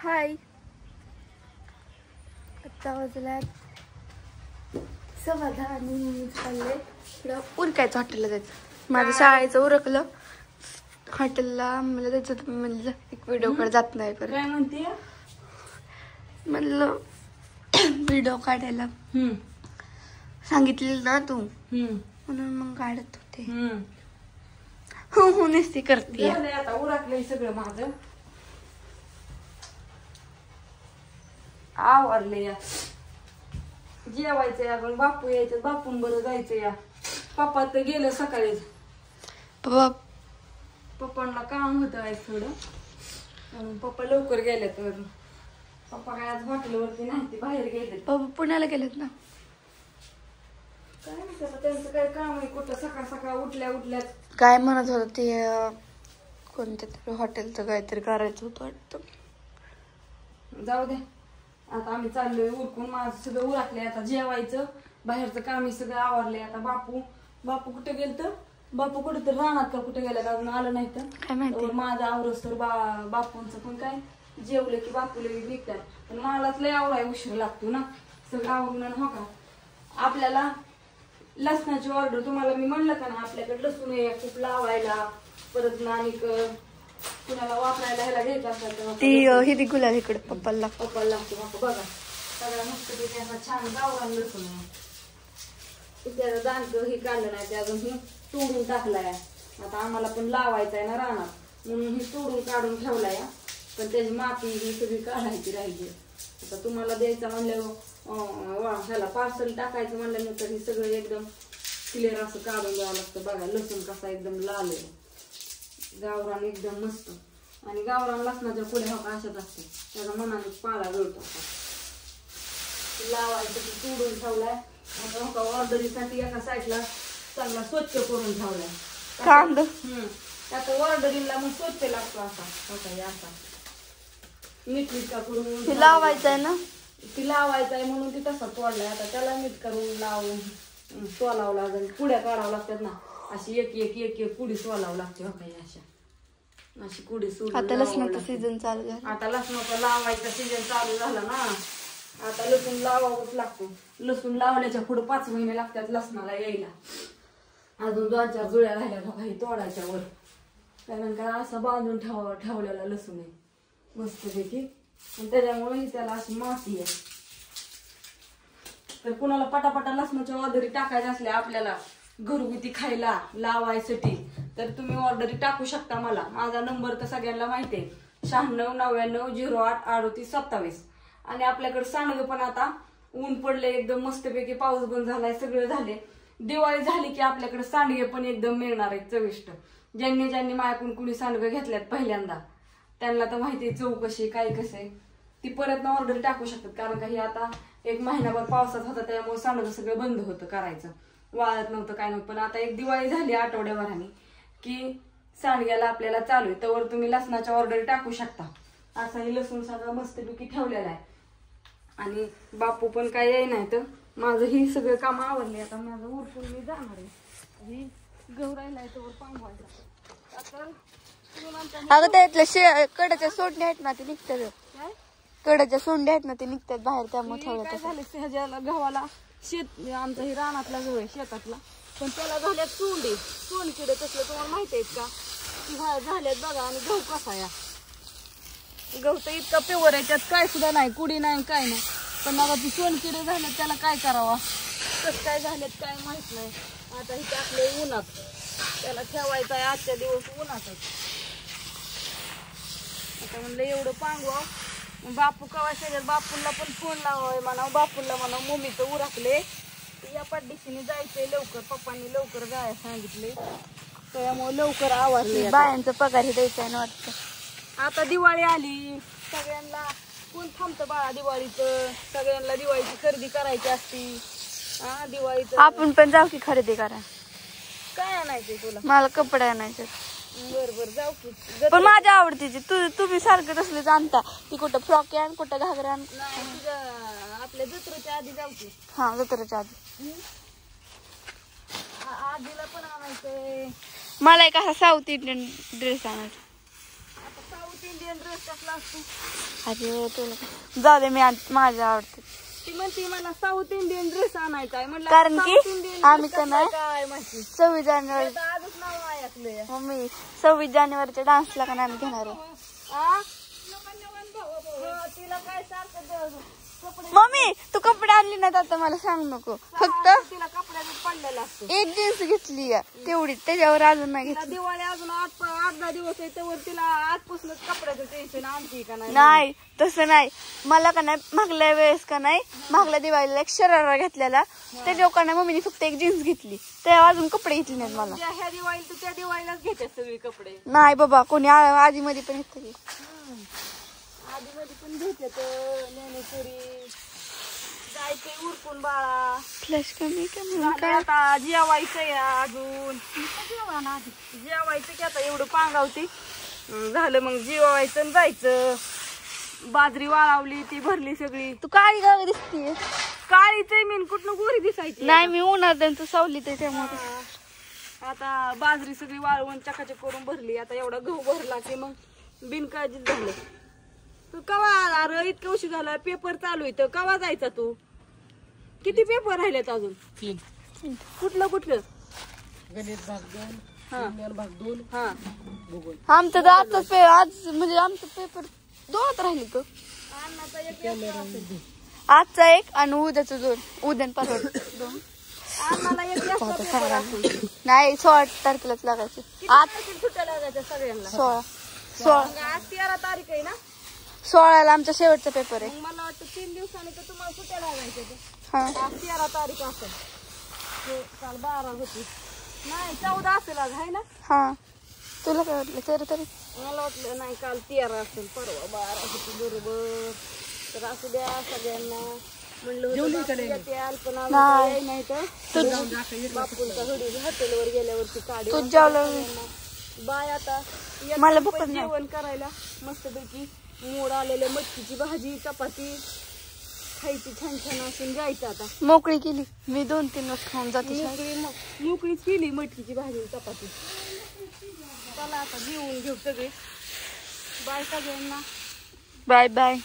हाय, आता वाजला 6:10 आणि मी चालले थोडं उरकायचं हॉटेलला जायचं. माझं शाळेचं उरकलं हॉटेलला. मला त्याच्यात म्हणलं एक व्हिडिओ काढ जात नाही परत. काय म्हणते म्हणलं व्हिडिओ काढायला सांगितलेलं ना तू, म्हणून मग काढत होते. हो नसती करते. आता उरकलंय सगळं माझं, आवरले या. जेवायचं या, पण बापू यायचं, बापून बरं जायचं या. पप्पा तर गेलं सकाळीच. पप्पांना काम होतं आज थोडं, म्हणून पप्पा लवकर गेले. तर पप्पा काय आज हॉटेलवरती नाही, ते बाहेर गेले. बाबा पुण्याला गेलेत ना. काय नाही आता त्यांचं काय काम आहे. कुठं सकाळ सकाळ उठल्यात काय म्हणत होतं ते कोणत्या तरी हॉटेलचं काहीतरी करायचं होतं वाटतं. जाऊ दे. आता आम्ही चाललोय उरकून. माझं सगळं उरकलंय. आता जेवायचं, बाहेरचं काम सगळं आवरलंय. आता बापू कुठे गेल तर बापू कुठे तर राहणार का कुठे गेला अजून आलं नाही तर काय माहिती. माझं आवरस तर बापूंचं पण काय जेवलं की बापूला निघतात. पण मलाच लय आवराय उशीर लागतो ना सगळं आवरून. हो का, आपल्याला लसणाची ऑर्डर तुम्हाला मी म्हणलं का ना, आपल्याकडे लसूण आहे खूप लावायला. परत ना आणि कुणाला वापरायला ह्याला घ्यायचं असतात ती हिदी गुलाब इकडे पप्पाला लागतो. बघा सगळ्या मस्त पैकी असा छान गावरान लसूण आहे. त्याचं दांडकं हे काढलं नाही, ते अजून हे तोडून टाकलाय. आता आम्हाला पण लावायचं आहे ना रानात, म्हणून हे तोडून काढून ठेवलाय. पण त्याची माती ही सगळी काढायची राहिली. आता तुम्हाला द्यायचं म्हणल्यावर ह्याला पार्सल टाकायचं म्हणल्यानंतर हे सगळं एकदम क्लिअर असं काढून द्यावं लागतं. बघा लसूण कसा एकदम लाल आहे, गावरान एकदम मस्त. आणि गावरान लसणाच्या पुढे हो अशाच असते, त्याचा मनाने पाला गळतो. लावायचं ते तोडून ठेवलाय. आता ऑर्डरीसाठी एका साईडला चांगला स्वच्छ करून ठेवलाय. कांद आता ऑर्डरीला मग स्वच्छ लागतो असा असा मीठ का करून लावायचं आहे ना. ती लावायचं आहे म्हणून ती तसा तोडलाय. आता त्याला मीठ करून लावून सोलावं लागेल. पुड्या काढावं लागतात ना, अशी एक एक एक एक पुडी सोलावं लागते. हो काही अशी कुडी सोडून. आता लसणाचा सीझन चालू झाला. आता लसणाचा लावायचा सीझन चालू झाला ना. आता लसूण लावावंच लागतो. लसूण लावण्याच्या पुढे 5 महिने लागतात लसणाला यायला. अजून 2-4 जुळ्या राहिल्या काही तोडायच्या वर. कारण का असा बांधून ठेवलेला लसूण आहे मस्त पैकी, आणि त्याच्यामुळे त्याला अशी माती आहे. तर कुणाला पटापटा लसणाच्या ऑर्डरी टाकायच्या असल्या आपल्याला घरगुती खायला लावायसाठी, तर तुम्ही ऑर्डरी टाकू शकता मला. माझा नंबर तर सगळ्यांना माहिती आहे, 9699083827. आणि आपल्याकडे सांडगं पण आता ऊन पडले एकदम मस्तपैकी, पाऊस बंद झालाय, सगळं झाले. दिवाळी झाली की आपल्याकडे सांडगे पण एकदम मिळणार आहेत चविष्ट. ज्यांनी माझ्याकडून कुणी सांडगं घेतल्यात पहिल्यांदा त्यांना तर माहिती आहे चव कशी काय कसं आहे. ती परत ना ऑर्डर टाकू शकतात. कारण का हे आता 1 महिनाभर पावसात होता, त्यामुळे सांडगं सगळं बंद होतं करायचं, वाळत नव्हतं काय नव्हतं. पण आता एक दिवाळी झाली आठवड्याभराने की सांडग्याला आपल्याला चालू आहे, तर तुम्ही लसणाच्या ऑर्डर टाकू शकता. असा हे लसूण सगळं मस्तपैकी ठेवलेला आहे. आणि बापू पण काय येई नाही, तर माझं ही सगळं काम आवडले. आता माझं उरकून मी जाणार आहे. ही गौरायला तर पांगवायला. अगं त्यातल्या कडाच्या सोंड्या आहेत ना, ते निघतात. कडाच्या सोंड्या आहेत ना, ते निघतात बाहेर, त्यामुळे काय झालं ह्याच्याला गव्हाला शेत आमचा ही रानातला गहू आहे शेतातला, पण त्याला झाल्यात सोनकिडे तसलं तुम्हाला माहिती आहेत का की झाल्यात बघा. आणि गहू कसा या गहू तर इतका प्युअर आहे, त्यात काय सुद्धा नाही, कुडी नाही काय नाही. पण आता ती सोनकिडे झाल्यात, त्याला काय करावा कसं काय झालेत काय माहित नाही. आता हे टाकले उन्हात, त्याला ठेवायचं आहे आजच्या दिवस उन्हातच. आता म्हणलं एवढं पांगवा. बापू कवा शेजारी बापूला पण फोन लावाय म्हणावं, बापूला म्हणावं मम्मीचं उरकले या पड्डीशीने जायचंय लवकर, पप्पांनी लवकर जायला सांगितले, त्यामुळे लवकर आवरले. बायांचा पगार हे द्यायचा आहे ना वाटतं. आता दिवाळी आली, सगळ्यांना कोण थांबतं बाळा दिवाळीचं. सगळ्यांना दिवाळीची खरेदी करायची असती. दिवाळीचं आपण पण जाऊ की खरेदी करा. काय आणायचंय तुला? मला कपडे आणायचे. बर जाऊ की. पण माझ्या आवडतीची तुम्ही सारखं तसलेच आणता. ती कुठं फ्रॉक आण, कुठं घागरा आण. तुझ्या आपल्या जत्रेच्या आधी जाऊ की. हा जत्रेच्या आधी. आधीला पण आणायचंय. मला एक असा साऊथ इंडियन ड्रेस आणायचा. आता साऊथ साऊथ इंडियन ड्रेस कसला असतो? अरे तुला जाऊ दे, मी माझ्या आवडते. ती म्हणते मला साऊथ इंडियन ड्रेस आणायचा आहे. म्हणलं कारण की South Indian आम्ही dress का नाही कसला काय माहिती 26 जानेवारी आता आजच नाव ऐकलंय. मम्मी 26 जानेवारीच्या डान्सला का नाही आम्ही घेणार आहे. आ? हो, तिला काय सारखं कपडे मम्मी तू कपडे आणली नाहीत आता मला सांग नको. फक्त तिला कपड्याचं पडलेलं असतं. एक जीन्स घेतली तेवढी, त्याच्यावर अजून नाही तिला घेतली. दिवाळी अजून 8-10 दिवस आहे त्यावर तिला आजपासूनच कपड्याचं टेन्शन आणखी का नाही? नाही तसं नाही. मला का नाही मागल्या वेळेस का नाही मागल्या दिवाळीला एक शरारा घेतलेला, त्याच्यावर का नाही मम्मीने फक्त एक जीन्स घेतली, त्यावर अजून कपडे घेतले नाहीत मला. ह्या दिवाळीला तर त्या दिवाळीलाच घेते सगळे कपडे. नाही बाबा कोणी आधी मध्ये पण घेतली. आधी मध्ये पण घेते तर ज्ञानेश्वरी जायचंय उरकून बाळा. फ्लॅश कमी कमी झालं आता जेवायचंय अजून. जेवायचं की आता एवढं पांगावती झालं मग जेवायचं आणि जायचं. बाजरी वाळवली ती भरली सगळी. तू काळी गावी दिसतीये. काळीच आहे मी कुठनं गोरी दिसायची. नाही मी उन्हात तू सावलीत आहे त्यामुळे. आता बाजरी सगळी वाळवून चकाचक करून भरली. आता एवढा गहू भरला की मग बिनकाळजीच झालं. तू कवा अरे इतकं उशीर झाला, पेपर चालू आहे तर कवा जायचा तू? किती पेपर राहिलेत अजून? 3. कुठलं कुठलं? गणित भाग 2, विज्ञान भाग 2, हा भूगोल. आमचं तर आजच आज म्हणजे आमचं पेपर 2 राहिले तो. अन्नाचा एक पेपर असेल. आजचा एक आणि उद्याचं 2. उद्या आणि परवा 2. अन्नाला एक जास्त पेपर असेल. नाही 16 तारखेलाच लागायचे. किती आज तारखेला सुट्ट्या लागायच्या सगळ्यांना? 16 मग आज 13 तारीख आहे ना? 16ला आमचा शेवटचा पेपर आहे. मग मला वाटतं 3 दिवसांनी तर तुम्हाला सुट्ट्या लागायच्या ते. हा आज 13 तारीख असेल. हो, काल 12 होती. नाही 14 असेल आज आहे ना? हा तुला काय वाटलं 13 तारीख? मला वाटलं नाही काल 13 असेल, परवा 12 होती बरोबर. तर असू द्या सगळ्यांना. म्हणलं होतं बापू येत्याल, पण आम्ही नाही. काय नाही तर बापूंचा घडी हॉटेलवर गेल्यावरती काढी. तू जेवलं? बाय आता येतात मला पण भूकच नाही. जेवण करायला मस्तपैकी मोड आलेल्या मटकीची भाजी चपाती खायची छान छान असून जायचं आता. मोकळी केली मी 2-3 वर्ष खाऊन जाते शाळेत. मोकळीच केली मटकीची भाजी चपाती. चला आता जेवून घेऊ सगळे. बाय सगळ्यांना. Bye bye.